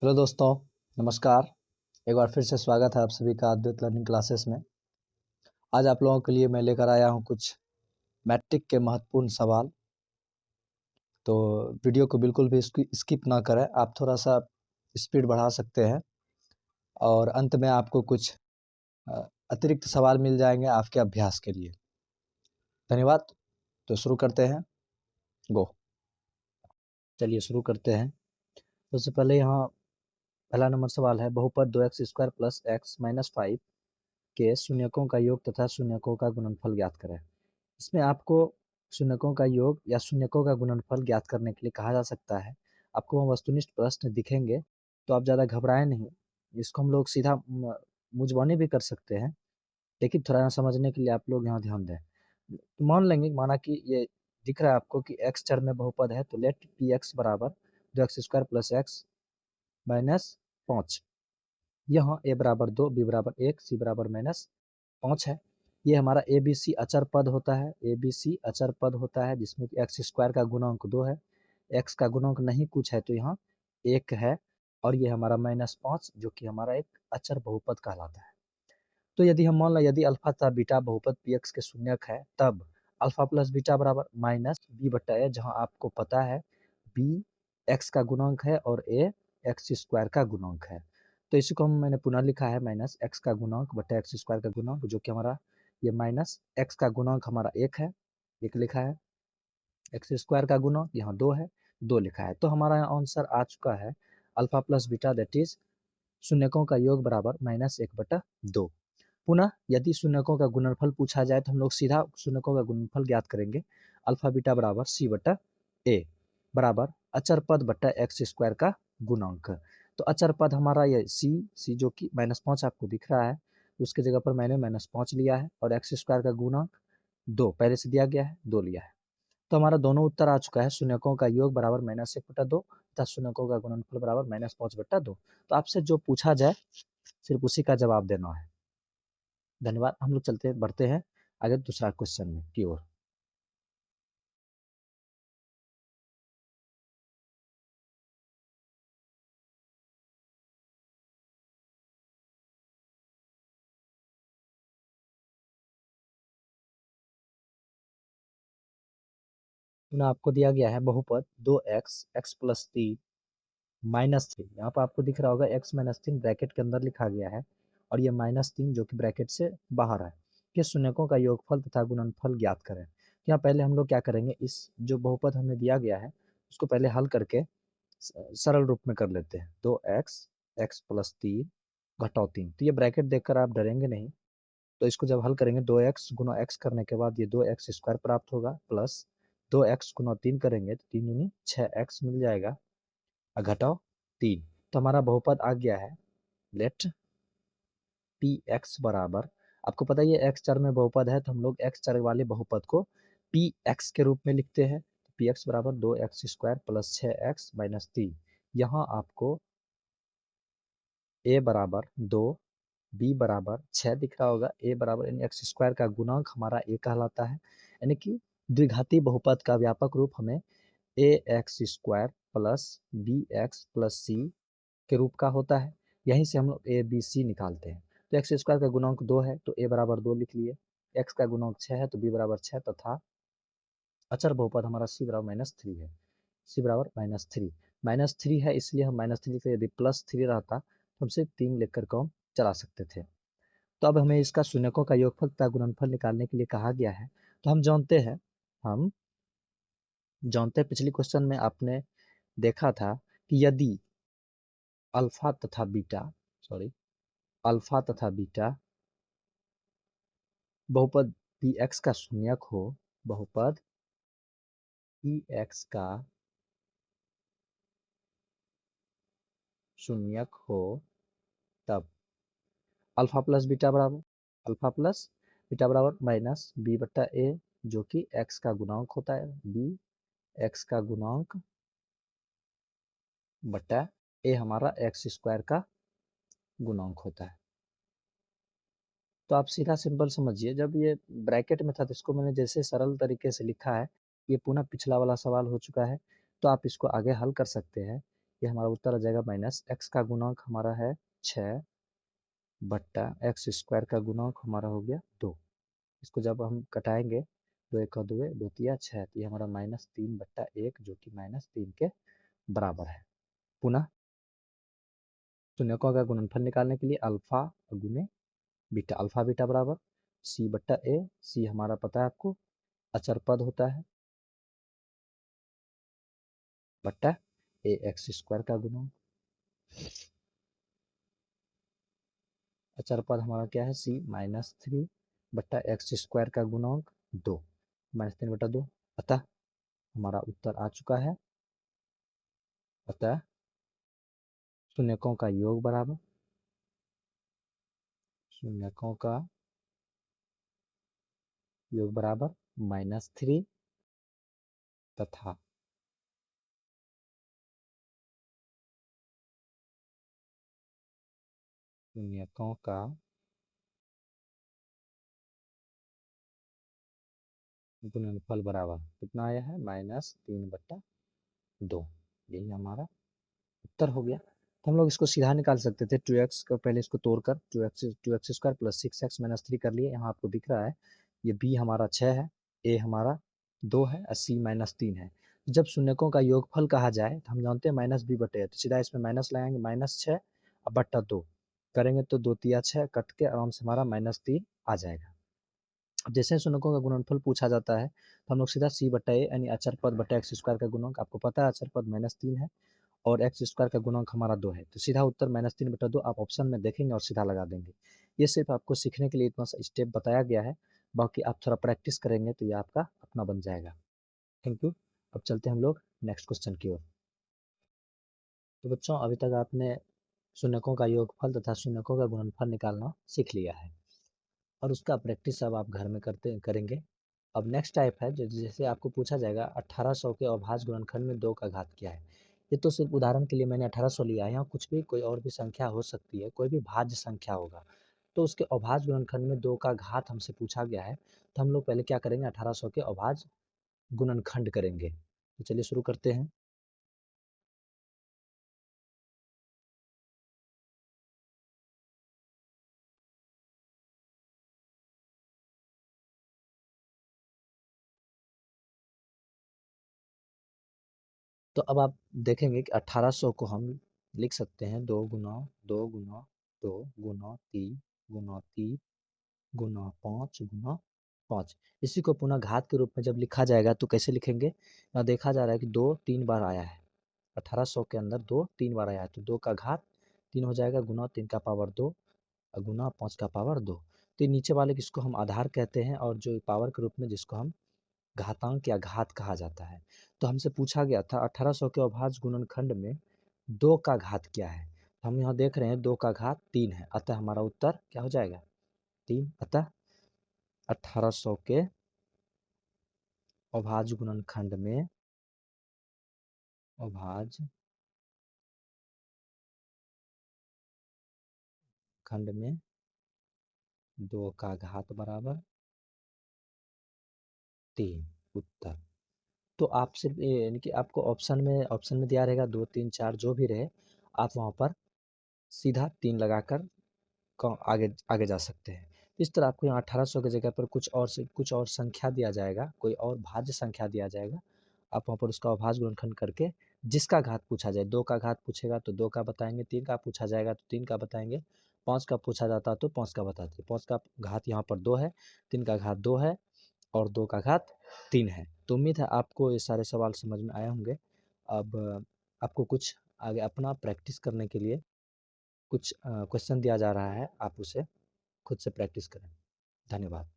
Hello दोस्तों, नमस्कार। एक बार फिर से स्वागत है आप सभी का अद्वैत लर्निंग क्लासेस में। आज आप लोगों के लिए मैं लेकर आया हूं कुछ मैट्रिक के महत्वपूर्ण सवाल। तो वीडियो को बिल्कुल भी स्किप ना करें, आप थोड़ा सा स्पीड बढ़ा सकते हैं और अंत में आपको कुछ अतिरिक्त सवाल मिल जाएंगे आपके अभ्यास के लिए। धन्यवाद। तो शुरू करते हैं। गो। चलिए शुरू करते हैं। सबसे पहले यहाँ पहला नंबर सवाल है, बहुपद 2x² प्लस x माइनस 5 के शून्यकों का योग तथा शून्यकों का गुणनफल ज्ञात करें। इसमें आपको शून्यकों का योग या शून्यकों का गुणनफल ज्ञात करने के लिए कहा जा सकता है। आपको वह वस्तुनिष्ठ प्रश्न दिखेंगे तो आप ज़्यादा घबराएं नहीं। इसको हम लोग सीधा मुंजबानी भी कर सकते हैं, लेकिन थोड़ा समझने के लिए आप लोग यहाँ ध्यान दें। तो मान लेंगे, माना कि ये दिख रहा है आपको कि x चर में बहुपद है, तो लेट पी एक्स बराबर 2x² प्लस एक्स माइनस 5। यहाँ a बराबर 2, b बराबर 1, c बराबर -5 है। ये हमारा ए बी सी अचर पद होता है। ए बी सी अचर पद होता है जिसमें कि x² का गुणांक 2 है, x का गुणांक नहीं कुछ है तो यहाँ 1 है, और ये हमारा -5 जो कि हमारा एक अचर बहुपद कहलाता है। तो यदि हम मान लें, यदि अल्फा तथा बीटा बहुपद पी एक्स के शून्यक है, तब अल्फा प्लस बीटा बराबर -b/a, जहाँ आपको पता है b x का गुणांक है और a x² का गुणांक है। तो इसी को मैंने पुनः लिखा है -x का गुणांक बटा x² का गुणांक, जो कि हमारा ये -x का गुणांक हमारा 1 है, 1 लिखा है। x² का गुणांक यहाँ 2 है, 2 लिखा है। तो हमारा यहाँ आंसर आ चुका है alpha plus beta that is शून्यकों का योग बराबर -1/2। पुनः यदि शून्यकों का गुणनफल पूछा जाए तो हम लोग सीधा शून्यकों का गुणनफल ज्ञात करेंगे। अल्फा बीटा बराबर c/a बराबर अचर पद बटा x² का गुणांक। तो अचर पद हमारा ये c जो कि -5 आपको दिख रहा है, उसके जगह पर मैंने -5 लिया है, और x² का गुणांक 2 पहले से दिया गया है, 2 लिया है। तो हमारा दोनों उत्तर आ चुका है। शून्यकों का योग बराबर -1/2 तथा शून्यकों का गुणनफल बराबर -5/2। तो आपसे जो पूछा जाए सिर्फ उसी का जवाब देना है। धन्यवाद। हम लोग बढ़ते हैं आगे दूसरा क्वेश्चन में की ओर। पुनः आपको दिया गया है बहुपद 2x x प्लस 3 -3। यहाँ पर आपको दिख रहा होगा x -3 ब्रैकेट के अंदर लिखा गया है, और ये -3 जो कि ब्रैकेट से बाहर है, के शून्यकों का योगफल तथा गुणनफल ज्ञात करें। तो यहाँ पहले हम लोग क्या करेंगे, इस जो बहुपद हमें दिया गया है उसको पहले हल करके सरल रूप में कर लेते हैं। 2x x प्लस 3 घटाव 3। तो ये ब्रैकेट देखकर आप डरेंगे नहीं। तो इसको जब हल करेंगे 2x गुना x करने के बाद ये 2x² प्राप्त होगा, प्लस 2x गुना 3 करेंगे तो 3 दूनी 6x मिल जाएगा, घटाओ 3। तो हमारा बहुपद आ गया है लेट पी एक्स बराबर, आपको पता है ये x चर में बहुपद है तो हम लोग x चर वाले बहुपद को पी एक्स के रूप में लिखते हैं। तो पी एक्स बराबर 2x² प्लस 6x माइनस 3। यहाँ आपको a बराबर 2, b बराबर 6 दिख रहा होगा। a बराबर यानी x² का गुणांक हमारा a कहलाता है, यानी कि द्विघाती बहुपद का व्यापक रूप हमें ax² plus bx plus c के रूप का होता है। यहीं से हम लोग ए बी सी निकालते हैं। तो x² का गुणांक 2 है तो a बराबर 2 लिख लिए, x का गुणांक 6 है तो b बराबर 6, तथा अचर बहुपद हमारा c बराबर -3 है। c बराबर -3 है, इसलिए हम -3 लिखते। यदि +3 रहता तो हम सिर्फ 3 लिखकर काम चला सकते थे। तो अब हमें इसका शून्यकों का योगफल तथा गुणनफल निकालने के लिए कहा गया है। तो हम जानते हैं पिछली क्वेश्चन में आपने देखा था कि यदि अल्फा तथा बीटा अल्फा तथा बीटा बहुपद पी एक्स का शून्यक हो, बहुपद पी एक्स का शून्यक हो, तब अल्फा प्लस बीटा बराबर -b/a, जो कि x का गुणांक होता है। b x का गुणांक बटा a हमारा x² का गुणांक होता है। तो आप सीधा सिंपल समझिए, जब ये ब्रैकेट में था तो इसको मैंने जैसे सरल तरीके से लिखा है, ये पुनः पिछला वाला सवाल हो चुका है। तो आप इसको आगे हल कर सकते हैं। ये हमारा उत्तर आ जाएगा माइनस एक्स का गुणांक हमारा है 6 बट्टा एक्स स्क्वायर का गुणांक हमारा हो गया 2। इसको जब हम घटाएंगे 2 एक का 2 2 तिया 6, तो ये हमारा -3 बट्टा 1 जो कि -3 के बराबर है। पुनः शून्यकों का गुणनफल निकालने के लिए अल्फा गुने बीटा, अल्फा बीटा बराबर सी बट्टा ए, सी हमारा पता है आपको अचर पद होता है, बट्टा ए एक्स स्क्वायर का गुणांक, अचर पद हमारा क्या है सी -3 बट्टा एक्स स्क्वायर का गुणांक 2, -3 बट्टा 2, अतः हमारा उत्तर आ चुका है। अतः शून्यकों का योग बराबर शून्यकों का योग बराबर -3 तथा शून्यकों का गुणनफल बराबर कितना आया है -3 बट्टा 2। यही हमारा उत्तर हो गया। तो हम लोग इसको सीधा निकाल सकते थे 2x को पहले इसको तोड़कर 2x square plus 6x minus 3 कर लिए। यहाँ आपको दिख रहा है ये b हमारा 6 है, a हमारा 2 है और c -3 है। जब शून्यकों का योगफल कहा जाए तो हम जानते हैं -b बटे, तो सीधा इसमें माइनस लगाएंगे, -6 और बट्टा 2 करेंगे तो 2 तिया 6 कट के आराम से हमारा -3 आ जाएगा। अब जैसे शून्यकों का गुणनफल पूछा जाता है तो हम लोग सीधा c बट्टा a यानी अचर पद बट्टा एक्स स्क्वायर का गुणक, आपको पता है अचर पद -3 है और एक्स स्क्वायर का गुणांक हमारा 2 है, तो सीधा उत्तर -3 बटा 2 आप ऑप्शन में देखेंगे और सीधा लगा देंगे। ये सिर्फ आपको सीखने के लिए इतना सा स्टेप बताया गया है, बाकी आप थोड़ा प्रैक्टिस करेंगे तो ये आपका अपना बन जाएगा। Thank you. अब चलते हैं हम लोग नेक्स्ट क्वेश्चन की ओर। तो बच्चों अभी तक आपने शून्यकों का योगफल तथा शून्यकों का गुणनफल निकालना सीख लिया है और उसका प्रैक्टिस अब आप घर में करेंगे। अब नेक्स्ट टाइप है जैसे आपको पूछा जाएगा 1800 के अभाज्य गुणनखंड में 2 का घात क्या है। ये तो सिर्फ उदाहरण के लिए मैंने 1800 लिया है, यहाँ कुछ भी कोई और भी संख्या हो सकती है, कोई भी भाज्य संख्या होगा तो उसके अभाज्य गुणनखंड में 2 का घात हमसे पूछा गया है। तो हम लोग पहले क्या करेंगे 1800 के अभाज्य गुणनखंड करेंगे। तो चलिए शुरू करते हैं। तो अब आप देखेंगे कि 1800 को हम लिख सकते हैं 2 गुना 2 गुना 2 गुना 3 गुना 3 गुना 5 गुना 5। इसी को पुनः घात के रूप में जब लिखा जाएगा तो कैसे लिखेंगे, यहाँ देखा जा रहा है कि 2 3 बार आया है, 1800 के अंदर 2 3 बार आया है तो 2 का घात 3 हो जाएगा गुना 3 का पावर 2 और गुना 5 का पावर 2। तो नीचे वाले किसको हम आधार कहते हैं और जो पावर के रूप में जिसको हम घातांक या घात कहा जाता है। तो हमसे पूछा गया था 1800 के अभाज्य गुणनखंड में 2 का घात क्या है। हम यहाँ देख रहे हैं 2 का घात 3 है, अतः हमारा उत्तर क्या हो जाएगा 3। अतः 1800 के अभाज्य गुणनखंड में अभाज्य खंड में 2 का घात बराबर 3 उत्तर। तो आप सिर्फ यानी कि आपको ऑप्शन में दिया रहेगा 2 3 4 जो भी रहे, आप वहाँ पर सीधा 3 लगाकर आगे आगे जा सकते हैं। इस तरह आपको यहाँ 1800 की जगह पर कुछ और संख्या दिया जाएगा, कोई और भाज्य संख्या दिया जाएगा, आप वहाँ पर उसका अभाज्य गुणनखंड करके जिसका घात पूछा जाए, 2 का घात पूछेगा तो 2 का बताएंगे, 3 का पूछा जाएगा तो 3 का बताएंगे, 5 का पूछा जाता तो 5 का बताते। 5 का घात यहाँ पर 2 है, 3 का घात 2 है और 2 का घात 3 है। तो उम्मीद है आपको ये सारे सवाल समझ में आए होंगे। अब आपको कुछ आगे अपना प्रैक्टिस करने के लिए कुछ क्वेश्चन दिया जा रहा है, आप उसे खुद से प्रैक्टिस करें। धन्यवाद।